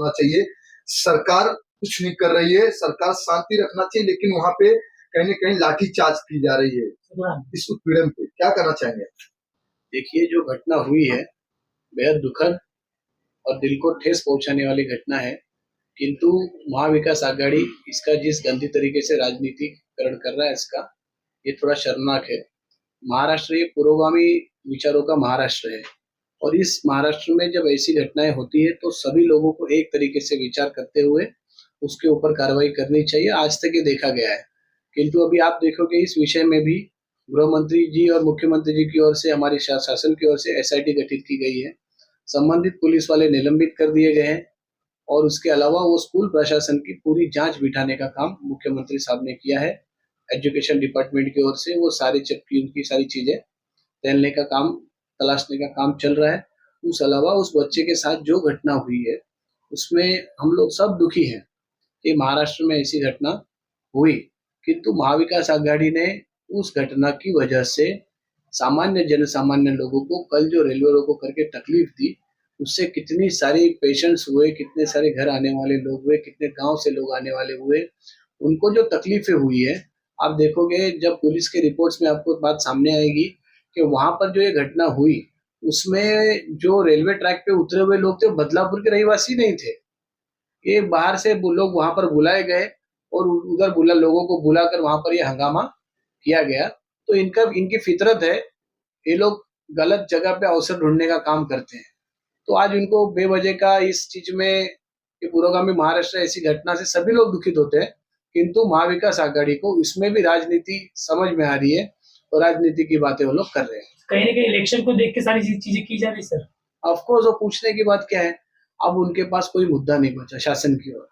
होना चाहिए। सरकार कुछ नहीं कर रही है, सरकार शांति रखना चाहिए, लेकिन वहां पे कहीं न कहीं लाठीचार्ज की जा रही है इस उत्पीड़न पे। क्या करना चाहेंगे? देखिए, जो घटना हुई है बेहद दुखद और दिल को ठेस पहुंचाने वाली घटना है, किंतु महाविकास आघाड़ी इसका जिस गंदी तरीके से राजनीतिकरण कर रहा है इसका, ये थोड़ा शर्मनाक है। महाराष्ट्र ये पुरोगामी विचारों का महाराष्ट्र है और इस महाराष्ट्र में जब ऐसी घटनाएं होती है तो सभी लोगों को एक तरीके से विचार करते हुए उसके ऊपर कार्रवाई करनी चाहिए। आज तक ये देखा गया है, किंतु अभी आप देखोगे इस विषय में भी गृह मंत्री जी और मुख्यमंत्री जी की ओर से, हमारी शासन की ओर से एसआईटी गठित की गई है। संबंधित पुलिस वाले निलंबित कर दिए गए हैं और उसके अलावा वो स्कूल प्रशासन की पूरी जांच बिठाने का काम मुख्यमंत्री साहब ने किया है। एजुकेशन डिपार्टमेंट की ओर से वो सारी चक्की उनकी सारी चीजें तैलने का काम, तलाशने का काम चल रहा है। उस अलावा उस बच्चे के साथ जो घटना हुई है उसमें हम लोग सब दुखी हैं कि महाराष्ट्र में ऐसी घटना हुई, किंतु महाविकास आघाड़ी ने उस घटना की वजह से सामान्य जनसामान्य लोगों को कल जो रेलवे रोको करके तकलीफ दी, उससे कितनी सारी पेशेंट्स हुए, कितने सारे घर आने वाले लोग हुए, कितने गांव से लोग आने वाले हुए, उनको जो तकलीफें हुई है आप देखोगे जब पुलिस के रिपोर्ट्स में आपको बात सामने आएगी कि वहां पर जो ये घटना हुई उसमें जो रेलवे ट्रैक पे उतरे हुए लोग थे बदलापुर के रहवासी नहीं थे। ये बाहर से लोग वहां पर बुलाए गए और उधर लोगों को बुलाकर वहां पर ये हंगामा किया गया। तो इनकी फितरत है, ये लोग गलत जगह पे अवसर ढूंढने का काम करते हैं। तो आज उनको बेवजह का इस चीज में, ये पुरोगामी महाराष्ट्र ऐसी घटना से सभी लोग दुखित होते हैं, किंतु महाविकास आघाड़ी को इसमें भी राजनीति समझ में आ रही है और राजनीति की बातें वो लोग कर रहे हैं। कहीं ना कहीं इलेक्शन को देख के सारी चीजें की जा रही सर। ऑफकोर्स वो पूछने की बात क्या है, अब उनके पास कोई मुद्दा नहीं बचा शासन की ओर,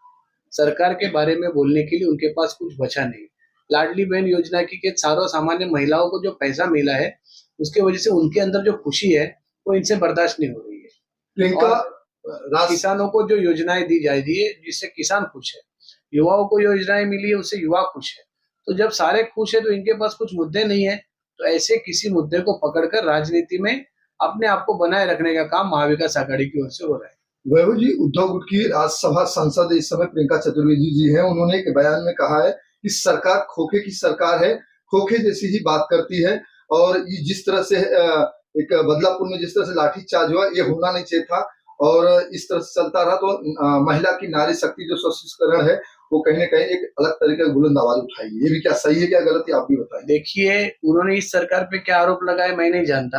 सरकार के बारे में बोलने के लिए उनके पास कुछ बचा नहीं। लाडली बहन योजना की के सारों सामान्य महिलाओं को जो पैसा मिला है उसके वजह से उनके अंदर जो खुशी है वो इनसे बर्दाश्त नहीं हो रही है। किसानों को जो योजनाएं दी जा रही है जिससे किसान खुश है, युवाओं को योजनाएं मिली है उससे युवा खुश है। तो जब सारे खुश है तो इनके पास कुछ मुद्दे नहीं है, तो ऐसे किसी मुद्दे को पकड़कर राजनीति में अपने आप को बनाए रखने का काम महाविकास आघाड़ी की ओर से हो रहा है। वैभव जी, उद्धव गुट की राज्यसभा सांसद इस समय प्रियंका चतुर्वेदी जी हैं, उन्होंने एक बयान में कहा है कि सरकार खोखे की सरकार है, खोखे जैसी ही बात करती है और ये जिस तरह से एक बदलापुर में जिस तरह से लाठीचार्ज हुआ ये होना नहीं चाहिए था और इस तरह से चलता रहा तो महिला की नारी शक्ति जो सशक्तिकरण है वो कहीं ना कहीं एक अलग तरीके का बुलंद आवाज उठाएगी। ये भी क्या सही है क्या गलत है, आप भी बताइए। देखिए, उन्होंने इस सरकार पे क्या आरोप लगाए मैं नहीं जानता,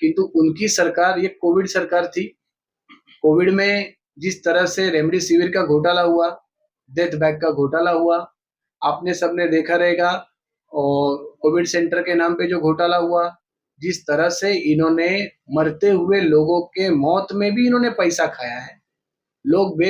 किंतु उनकी सरकार ये कोविड सरकार थी। कोविड में जिस तरह से रेमडेसिविर का घोटाला हुआ, डेथ बैग का घोटाला हुआ, आपने सबने देखा रहेगा, और कोविड सेंटर के नाम पे जो घोटाला हुआ, जिस तरह से इन्होंने मरते हुए लोगों के मौत में भी इन्होंने पैसा खाया है। लोग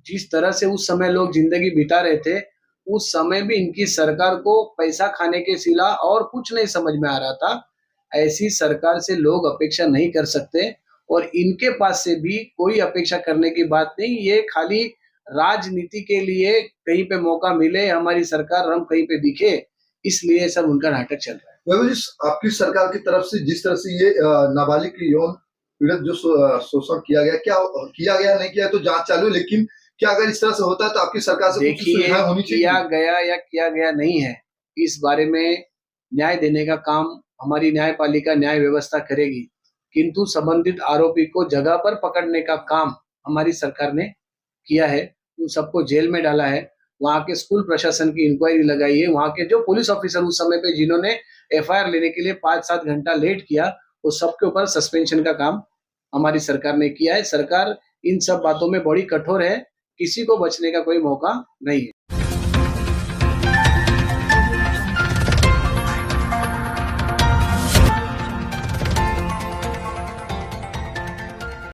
जिस तरह से उस समय लोग जिंदगी बिता रहे थे, उस समय भी इनकी सरकार को पैसा खाने के सिवा और कुछ नहीं समझ में आ रहा था। ऐसी सरकार से लोग अपेक्षा नहीं कर सकते और इनके पास से भी कोई अपेक्षा करने की बात नहीं। ये खाली राजनीति के लिए कहीं पे मौका मिले, हमारी सरकार हम कहीं पे दिखे, इसलिए सब उनका नाटक चल रहा है। वैभव जी, आपकी सरकार की तरफ से जिस तरह से ये नाबालिग की यौन पीड़ित जो शोषण किया गया, क्या किया गया नहीं किया तो जांच चालू, लेकिन क्या अगर इस तरह से होता है तो आपकी सरकार से कुछ सुविधा होनी चाहिए? किया गया या किया गया नहीं है, इस बारे में न्याय देने का काम हमारी न्यायपालिका न्याय व्यवस्था करेगी, किंतु संबंधित आरोपी को जगह पर पकड़ने का काम हमारी सरकार ने किया है। उन सबको जेल में डाला है, वहां के स्कूल प्रशासन की इंक्वायरी लगाई है, वहां के जो पुलिस ऑफिसर उस समय पे जिन्होंने एफआईआर लेने के लिए 5-7 घंटा लेट किया, वो सबके ऊपर सस्पेंशन का काम हमारी सरकार ने किया है। सरकार इन सब बातों में बड़ी कठोर है, किसी को बचने का कोई मौका नहीं है।